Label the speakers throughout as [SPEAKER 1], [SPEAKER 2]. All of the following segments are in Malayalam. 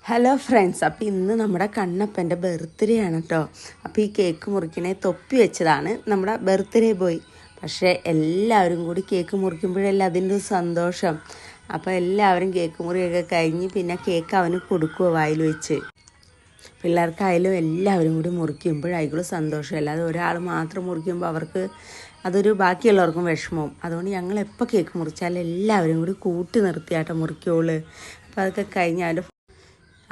[SPEAKER 1] ഹലോ ഫ്രണ്ട്സ്, അപ്പോൾ ഇന്ന് നമ്മുടെ കണ്ണപ്പൻ്റെ ബർത്ത്ഡേ ആണ് കേട്ടോ. അപ്പോൾ ഈ കേക്ക് മുറിക്കണേ തൊപ്പി വെച്ചതാണ് നമ്മുടെ ബർത്ത്ഡേ ബോയ്. പക്ഷേ എല്ലാവരും കൂടി കേക്ക് മുറിക്കുമ്പോഴല്ലേ അതിൻ്റെ ഒരു സന്തോഷം. അപ്പോൾ എല്ലാവരും കേക്ക് മുറിയൊക്കെ കഴിഞ്ഞ് പിന്നെ കേക്ക് അവന് കൊടുക്കുക വായിൽ വെച്ച്. പിള്ളേർക്കായാലും എല്ലാവരും കൂടി മുറിക്കുമ്പോഴായിരിക്കും സന്തോഷം. അല്ലാതെ ഒരാൾ മാത്രം മുറിക്കുമ്പോൾ അവർക്ക് അതൊരു ബാക്കിയുള്ളവർക്കും വിഷമവും. അതുകൊണ്ട് ഞങ്ങൾ എപ്പോൾ കേക്ക് മുറിച്ചാലും എല്ലാവരും കൂടി കൂട്ടി നിർത്തിയാട്ടോ മുറിക്കുള്ളൂ. അപ്പോൾ അതൊക്കെ കഴിഞ്ഞ്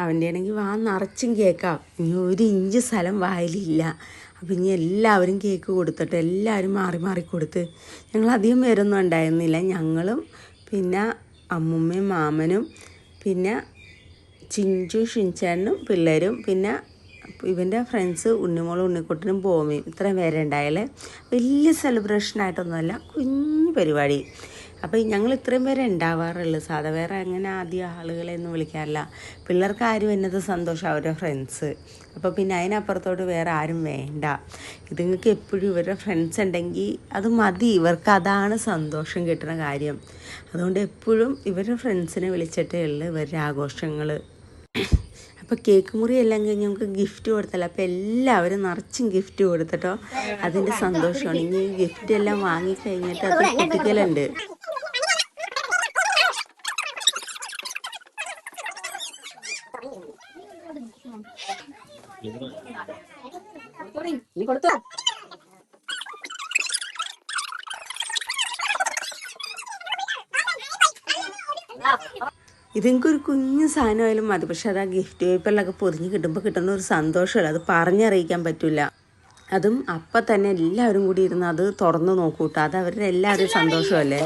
[SPEAKER 1] അവൻ്റെ ആണെങ്കിൽ നിറച്ചും കേക്കാം. ഇനി 1 ഇഞ്ച് സ്ഥലം വായിലില്ല. അപ്പം ഇനി എല്ലാവരും കേക്ക് കൊടുത്തിട്ട് എല്ലാവരും മാറി മാറി കൊടുത്ത്. ഞങ്ങൾ അധികം പേരൊന്നും ഉണ്ടായിരുന്നില്ല. ഞങ്ങളും പിന്നെ അമ്മുമ്മയും മാമനും പിന്നെ ചിഞ്ചു ഷിൻചാനും പിള്ളേരും പിന്നെ ഇവൻ്റെ ഫ്രണ്ട്സ് ഉണ്ണിമോളും ഉണ്ണിക്കുട്ടനും പോമയും ഇത്രയും പേരെ ഉണ്ടായാലേ. വലിയ സെലിബ്രേഷനായിട്ടൊന്നുമല്ല, കുഞ്ഞു പരിപാടി. അപ്പോൾ ഞങ്ങൾ ഇത്രയും പേരെ ഉണ്ടാവാറുള്ളൂ. സാധാ വേറെ അങ്ങനെ ആദ്യം ആളുകളെയൊന്നും വിളിക്കാറില്ല. പിള്ളേർക്ക് ആരും എന്നത് സന്തോഷം അവരുടെ ഫ്രണ്ട്സ്. അപ്പോൾ പിന്നെ അതിനപ്പുറത്തോട്ട് വേറെ ആരും വേണ്ട. ഇതുങ്ങൾക്ക് എപ്പോഴും ഇവരുടെ ഫ്രണ്ട്സ് ഉണ്ടെങ്കിൽ അത് മതി. ഇവർക്ക് അതാണ് സന്തോഷം കിട്ടുന്ന കാര്യം. അതുകൊണ്ട് എപ്പോഴും ഇവരുടെ ഫ്രണ്ട്സിനെ വിളിച്ചിട്ടേ ഉള്ളൂ ഇവരുടെ ആഘോഷങ്ങൾ. അപ്പോൾ കേക്ക് മുറി എല്ലാം കഴിഞ്ഞ് നമുക്ക് ഗിഫ്റ്റ് കൊടുത്തല്ലോ. അപ്പോൾ എല്ലാവരും നിറച്ചും ഗിഫ്റ്റ് കൊടുത്തിട്ടോ. അതിൻ്റെ സന്തോഷമാണ്. ഇനി ഗിഫ്റ്റ് എല്ലാം വാങ്ങിക്കഴിഞ്ഞിട്ട് അത് പൊട്ടിക്കലുണ്ട്. ഇതെനിക്കൊരു കുഞ്ഞു സാധനമായാലും മതി. പക്ഷെ അത് ആ ഗിഫ്റ്റ് പേപ്പറിലൊക്കെ പൊതിഞ്ഞ് കിട്ടുമ്പോൾ കിട്ടുന്ന ഒരു സന്തോഷമല്ല, അത് പറഞ്ഞറിയിക്കാൻ പറ്റില്ല. അതും അപ്പം തന്നെ എല്ലാവരും കൂടി ഇരുന്ന് അത് തുറന്ന് നോക്കൂട്ടോ. അത് അവരുടെ എല്ലാവരും സന്തോഷമല്ലേ.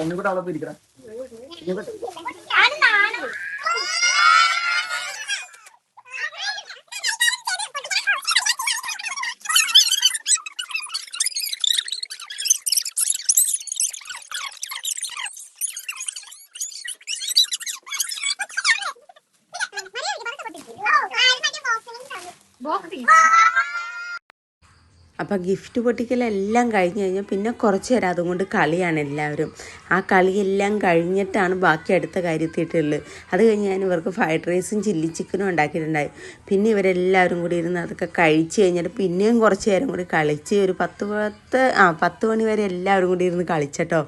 [SPEAKER 1] അപ്പം ഗിഫ്റ്റ് പൊട്ടിക്കലെല്ലാം കഴിഞ്ഞ് കഴിഞ്ഞാൽ പിന്നെ കുറച്ച് നേരം അതുകൊണ്ട് കളിയാണ് എല്ലാവരും. ആ കളിയെല്ലാം കഴിഞ്ഞിട്ടാണ് ബാക്കി അടുത്ത കാര്യത്തിട്ടുള്ളത്. അത് കഴിഞ്ഞ് ഞാൻ ഇവർക്ക് ഫ്രൈഡ് റൈസും ചില്ലി ചിക്കനും ഉണ്ടാക്കിയിട്ടുണ്ടായി. പിന്നെ ഇവരെല്ലാവരും കൂടി ഇരുന്ന് അതൊക്കെ കഴിച്ച് കഴിഞ്ഞിട്ട് പിന്നെയും കുറച്ച് നേരം കൂടി കളിച്ച് ഒരു 10 മണി വരെ എല്ലാവരും കൂടി ഇരുന്ന് കളിച്ചട്ടോ.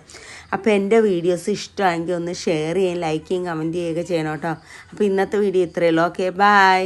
[SPEAKER 1] അപ്പോൾ എൻ്റെ വീഡിയോസ് ഇഷ്ടമായെങ്കിൽ ഒന്ന് ഷെയർ ചെയ്യുകയും ലൈക്ക് ചെയ്യുകയും കമൻറ്റ് ചെയ്യുകയൊക്കെ ചെയ്യണം കേട്ടോ. അപ്പോൾ ഇന്നത്തെ വീഡിയോ ഇത്രയേ ഉള്ളൂ. Okay, by.